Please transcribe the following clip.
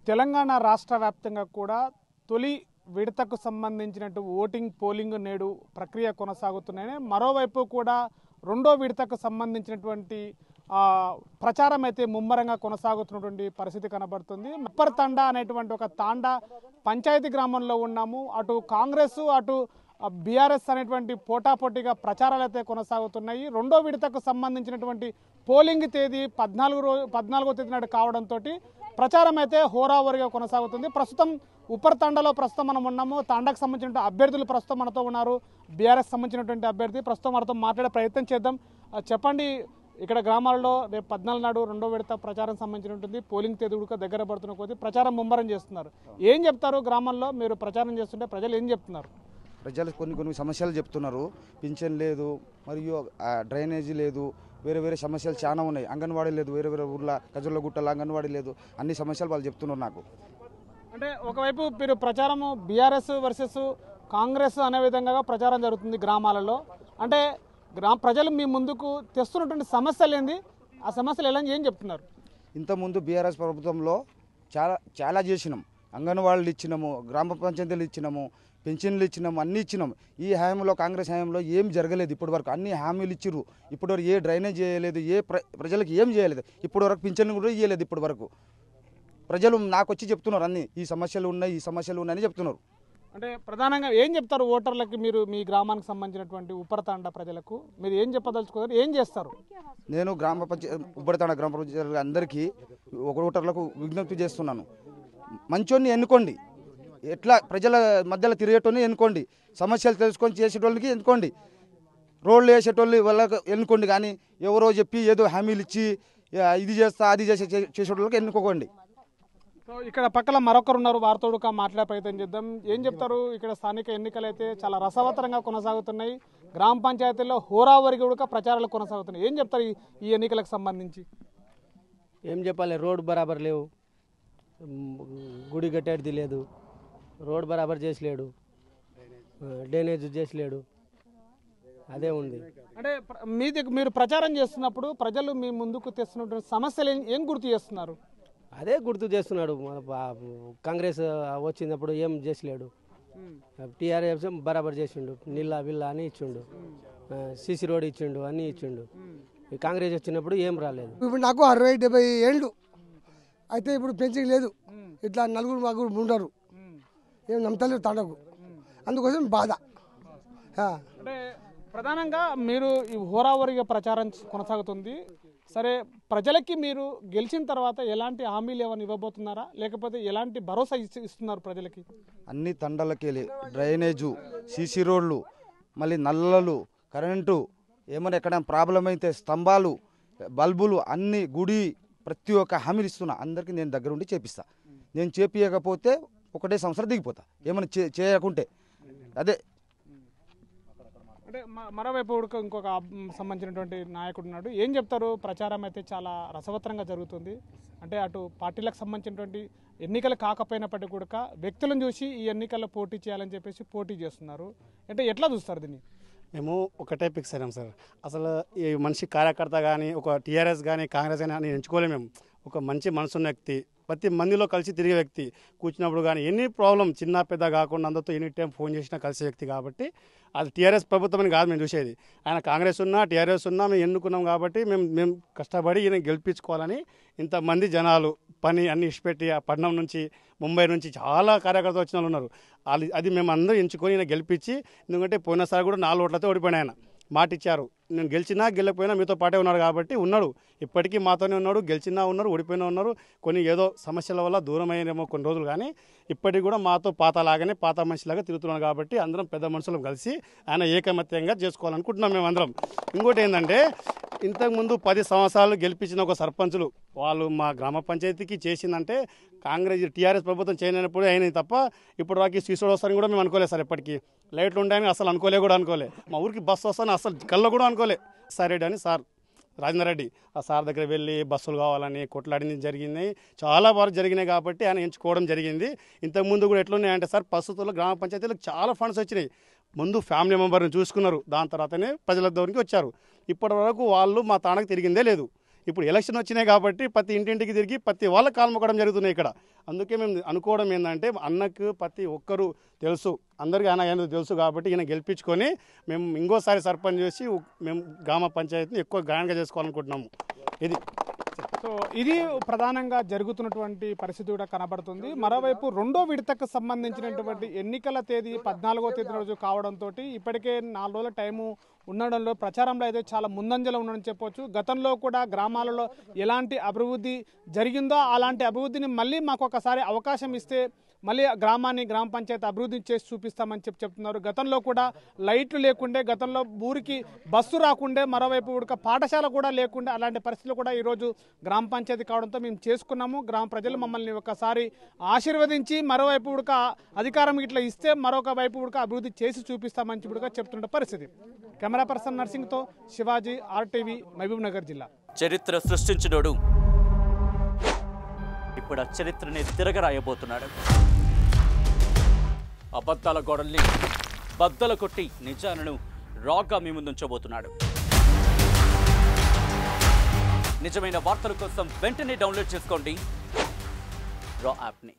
తెలంగాణ రాష్ట్ర వ్యాప్తంగా కూడా తొలి విడతకు సంబంధించినట్టు ఓటింగ్ పోలింగ్ నేడు ప్రక్రియ కొనసాగుతున్నాయి. మరోవైపు కూడా రెండో విడతకు సంబంధించినటువంటి ప్రచారం అయితే ముమ్మరంగా కొనసాగుతున్నటువంటి పరిస్థితి కనబడుతుంది. ఉప్పర్ తండా అనేటువంటి ఒక తాండా పంచాయతీ గ్రామంలో ఉన్నాము. అటు కాంగ్రెస్ అటు బీఆర్ఎస్ అనేటువంటి పోటాపోటీగా ప్రచారాలు అయితే కొనసాగుతున్నాయి. రెండో విడతకు సంబంధించినటువంటి పోలింగ్ తేదీ 14వ తేదీ నాడు కావడంతో ప్రచారం అయితే హోరావోరీగా కొనసాగుతుంది. ప్రస్తుతం ఉప్పర్ తండాలో ప్రస్తుతం మనం ఉన్నాము. తండాకు సంబంధించిన అభ్యర్థులు ప్రస్తుతం మనతో ఉన్నారు. బీఆర్ఎస్ సంబంధించినటువంటి అభ్యర్థి ప్రస్తుతం మనతో మాట్లాడే ప్రయత్నం చేద్దాం. చెప్పండి, ఇక్కడ గ్రామాల్లో రేపు 14 నాడు రెండో విడత ప్రచారం సంబంధించి ఉంటుంది. పోలింగ్ తేదీ కూడా దగ్గర పడుతున్న కొద్దీ ప్రచారం ముమ్మరం చేస్తున్నారు. ఏం చెప్తారు? గ్రామాల్లో మీరు ప్రచారం చేస్తుంటే ప్రజలు ఏం చెప్తున్నారు? ప్రజలు కొన్ని సమస్యలు చెప్తున్నారు. పింఛన్ లేదు, మరియు డ్రైనేజీ లేదు, వేరే వేరే సమస్యలు చాలా ఉన్నాయి. అంగన్వాడీ లేదు, వేరే వేరే ఊర్ల కజర్ల గుట్టల అంగన్వాడీ లేదు. అన్ని సమస్యలు వాళ్ళు చెప్తున్నారు నాకు. అంటే ఒకవైపు మీరు ప్రచారము బీఆర్ఎస్ వర్సెస్ కాంగ్రెస్ అనే విధంగా ప్రచారం జరుగుతుంది గ్రామాలలో. అంటే ప్రజలు మీ ముందుకు తెస్తున్నటువంటి సమస్యలు ఏంది? ఆ సమస్యలు ఎలా ఏం చెప్తున్నారు? ఇంతకుముందు బీఆర్ఎస్ ప్రభుత్వంలో చాలా చేసినాం. అంగన్వాడీలు ఇచ్చినాము, గ్రామ పంచాయతీలు ఇచ్చినాము, పెన్షన్లు ఇచ్చినాము, అన్నీ ఇచ్చినాము. ఈ హామీలో కాంగ్రెస్ హామీలో ఏం జరగలేదు. ఇప్పటివరకు అన్ని హామీలు ఇచ్చిర్రు. ఇప్పటివరకు ఏ డ్రైనేజ్ చేయలేదు, ఏ ప్రజలకు ఏం చేయలేదు. ఇప్పటివరకు పింఛన్లు కూడా ఇవ్వలేదు. ఇప్పటివరకు ప్రజలు నాకు వచ్చి చెప్తున్నారు, అన్ని ఈ సమస్యలు ఉన్నాయి, ఈ సమస్యలు ఉన్నాయని చెప్తున్నారు. అంటే ప్రధానంగా ఏం చెప్తారు ఓటర్లకి? మీరు మీ గ్రామానికి సంబంధించినటువంటి ఉప్పరతాండ ప్రజలకు మీరు ఏం చెప్పదలుచుకున్నారు? ఏం చేస్తారు? నేను ఉప్పరతాండ గ్రామ పంచాయతీ అందరికీ ఓటర్లకు విజ్ఞప్తి చేస్తున్నాను. మంచోన్ని ఎన్నుకోండి, ఎట్లా ప్రజల మధ్యలో తిరిగేటోని ఎన్నుకోండి, సమస్యలు తెలుసుకొని చేసేటోళ్ళకి ఎన్నుకోండి, రోడ్లు వేసేటోళ్ళు వాళ్ళకి ఎన్నుకోండి. కానీ ఎవరో చెప్పి ఏదో హామీలు ఇచ్చి ఇది చేస్తా అది చేసేటోళ్ళకి ఎన్నుకోకండి. సో ఇక్కడ పక్కన మరొకరు ఉన్నారు, వారితో మాట్లాడే ప్రయత్నం చేద్దాం. ఏం చెప్తారు? ఇక్కడ స్థానిక ఎన్నికలు అయితే చాలా రసవత్తరంగా కొనసాగుతున్నాయి. గ్రామ పంచాయతీల్లో హోరావోరీగా కూడా ప్రచారాలు కొనసాగుతున్నాయి. ఏం చెప్తారు ఈ ఎన్నికలకు సంబంధించి? ఏం చెప్పాలి, రోడ్ బరాబర్ లేవు, గుడి కట్టేది లేదు, రోడ్ బరాబర్ చేసలేడు, డ్రైనేజ్ చేసలేడు, అదే ఉంది. అంటే మీరు ప్రచారం చేస్తున్నప్పుడు ప్రజలు మీ ముందుకు తెస్తున్నటువంటి సమస్యలు ఏం గుర్తు చేస్తున్నారు? అదే గుర్తు చేస్తున్నాడు. కాంగ్రెస్ వచ్చినప్పుడు ఏం చేసలేడు, టీఆర్ఎస్ బరాబర్ చేసిండు, నీళ్ళ విల్ల అని ఇచ్చిండు, సిసి రోడ్ ఇచ్చిండు, అన్నీ ఇచ్చిండు. కాంగ్రెస్ వచ్చినప్పుడు ఏం రాలేదు. ఇప్పుడు నాకు 60-70 ఏళ్ళు అయితే ఇప్పుడు పెన్షన్ లేదు. ఇట్లా నలుగురు ఉంటారు, ఏం నమ్మతలేదు తండకు. అందుకోసం బాధ. అంటే ప్రధానంగా మీరు ఈ హోరావోరీగా ప్రచారం కొనసాగుతుంది. సరే, ప్రజలకి మీరు గెలిచిన తర్వాత ఎలాంటి హామీలు ఏమైనా ఇవ్వబోతున్నారా, లేకపోతే ఎలాంటి భరోసా ఇస్తున్నారు ప్రజలకి? అన్ని తండలకి డ్రైనేజు, సీసీ రోడ్లు, మళ్ళీ నల్లలు, కరెంటు, ఏమైనా ఎక్కడ ప్రాబ్లం అయితే స్తంభాలు, బల్బులు, అన్ని గుడి, ప్రతి ఒక్క హామీలు ఇస్తున్నా. అందరికీ నేను దగ్గర ఉండి చేపిస్తా. నేను చేపియకపోతే ఒకటే సంవత్సరం దిగిపోతా, ఏమైనా చేయకుంటే. అదే. అంటే మరోవైపు ఇంకొక సంబంధించినటువంటి నాయకుడు ఉన్నాడు. ఏం చెప్తారు? ప్రచారం అయితే చాలా రసవత్తరంగా జరుగుతుంది. అంటే అటు పార్టీలకు సంబంధించినటువంటి ఎన్నికలు కాకపోయినప్పటికీ కూడా వ్యక్తులను చూసి ఈ ఎన్నికల్లో పోటీ చేయాలని చెప్పేసి పోటీ చేస్తున్నారు. అంటే ఎట్లా చూస్తారు దీన్ని? మేము ఒకటే ఫిక్స్ అయినాం సార్. అసలు ఈ మనిషి కార్యకర్త కానీ, ఒక టీఆర్ఎస్ కానీ కాంగ్రెస్ కానీ ఎంచుకోలేము. మేము ఒక మంచి మనసున్న వ్యక్తి, ప్రతి మందిలో కలిసి తిరిగే వ్యక్తి, కూర్చున్నప్పుడు కానీ ఎన్ని ప్రాబ్లం చిన్న పెద్ద కాకుండా అందరితో ఎనీ టైం ఫోన్ చేసినా కలిసే వ్యక్తి. కాబట్టి అది టీఆర్ఎస్ ప్రభుత్వం అని కాదు మేము చూసేది. ఆయన కాంగ్రెస్ ఉన్నా టీఆర్ఎస్ ఉన్నా మేము ఎన్నుకున్నాం. కాబట్టి మేము కష్టపడి ఈయన గెలిపించుకోవాలని ఇంతమంది జనాలు పని అన్ని ఇచ్చిపెట్టి ఆ పట్నం నుంచి ముంబై నుంచి చాలా కార్యకర్తలు వచ్చిన వాళ్ళు ఉన్నారు. అది మేము అందరూ ఎంచుకొని ఈయన గెలిపించి, ఎందుకంటే పోయినసారి కూడా 4 ఓట్లతో ఓడిపోయిన ఆయన మాట ఇచ్చారు. నేను గెలిచినా గెలకపోయినా మీతో పాటే ఉన్నాడు కాబట్టి ఉన్నాడు, ఇప్పటికీ మాతోనే ఉన్నాడు. గెలిచినా ఉన్నారు, ఓడిపోయినా ఉన్నారు. కొన్ని ఏదో సమస్యల వల్ల దూరం అయ్యేమో కొన్ని రోజులు, కానీ ఇప్పటికి కూడా మాతో పాతలాగానే పాత మనిషిలాగా తిరుగుతున్నాడు. కాబట్టి అందరం పెద్ద మనుషులం కలిసి ఆయన ఏకమత్యంగా చేసుకోవాలనుకుంటున్నాం మేము అందరం. ఇంకోటి ఏంటంటే, ఇంతకుముందు 10 సంవత్సరాలు గెలిపించిన ఒక సర్పంచులు వాళ్ళు మా గ్రామ పంచాయతీకి చేసిందంటే కాంగ్రెస్ టీఆర్ఎస్ ప్రభుత్వం చేయనప్పుడు అయినాయి తప్ప ఇప్పుడు రాకి సీసోడు వస్తారని కూడా మేము అనుకోలేదు సార్. ఎప్పటికీ లైట్లు ఉంటాయని అసలు అనుకోలే. మా ఊరికి బస్సు వస్తాను అసలు కళ్ళ కూడా అనుకోలే. సార్ అని సార్ రాజేందర్ రెడ్డి ఆ సార్ దగ్గర వెళ్ళి బస్సులు కావాలని కొట్లాడింది జరిగింది, చాలా బాగా జరిగినాయి. కాబట్టి ఆయన ఎంచుకోవడం జరిగింది. ఇంతకుముందు కూడా ఎట్లున్నాయంటే సార్, ప్రస్తుతంలో గ్రామ పంచాయతీలకు చాలా ఫండ్స్ వచ్చినాయి. ముందు ఫ్యామిలీ మెంబర్ని చూసుకున్నారు, దాని తర్వాతనే ప్రజల దగ్గరికి వచ్చారు. ఇప్పటి వరకు వాళ్ళు మా తాణకు తిరిగిందే లేదు. ఇప్పుడు ఎలక్షన్ వచ్చినాయి కాబట్టి ప్రతి ఇంటింటికి తిరిగి ప్రతి వాళ్ళ కాలు మొక్కడం జరుగుతున్నాయి ఇక్కడ. అందుకే మేము అనుకోవడం ఏంటంటే అన్నకు ప్రతి ఒక్కరూ తెలుసు, అందరికీ ఆయన ఏందో తెలుసు కాబట్టి ఈయన గెలిపించుకొని మేము ఇంకోసారి సర్పంచ్ చేసి మేము గ్రామ పంచాయతీని ఎక్కువ ఘనంగా చేసుకోవాలనుకుంటున్నాము. సో ఇది ప్రధానంగా జరుగుతున్నటువంటి పరిస్థితి కూడా కనబడుతుంది. మరోవైపు రెండో విడతకు సంబంధించినటువంటి ఎన్నికల తేదీ 14వ తేదీ రోజు కావడంతో ఇప్పటికే 4 రోజుల టైము ఉండడంలో ప్రచారంలో అయితే చాలా ముందంజలో ఉందని చెప్పొచ్చు. గతంలో కూడా గ్రామాలలో ఎలాంటి అభివృద్ధి జరిగిందో అలాంటి అభివృద్ధిని మళ్ళీ మాకు ఒకసారి అవకాశం ఇస్తే మళ్ళీ గ్రామాన్ని గ్రామ పంచాయతీ అభివృద్ధి చేసి చూపిస్తామని చెప్తున్నారు. గతంలో కూడా లైట్లు లేకుండే, గతంలో ఊరికి బస్సు రాకుండే, మరోవైపు ఉడక పాఠశాల కూడా లేకుండే, అలాంటి పరిస్థితులు కూడా ఈరోజు గ్రామ పంచాయతీ కావడంతో మేము చేసుకున్నాము. గ్రామ ప్రజలు మమ్మల్ని ఒకసారి ఆశీర్వదించి మరోవైపు ఉడక అధికారం ఇట్లా ఇస్తే మరొక వైపు ఉడక అభివృద్ధి చేసి చూపిస్తామని ఉడక చెప్తున్న పరిస్థితి. కెమెరా పర్సన్ నర్సింగ్తో శివాజీ, RTV, మహబూబ్ నగర్ జిల్లా. చరిత్ర సృష్టించినోడు ఇప్పుడు ఆ చరిత్రని తిరగరాయబోతున్నాడు. అబద్ధాల గోడల్ని బద్దలు కొట్టి నిజాలను రాగా మీ ముందుంచబోతున్నాడు. నిజమైన వార్తల కోసం వెంటనే డౌన్లోడ్ చేసుకోండి రా యాప్ని.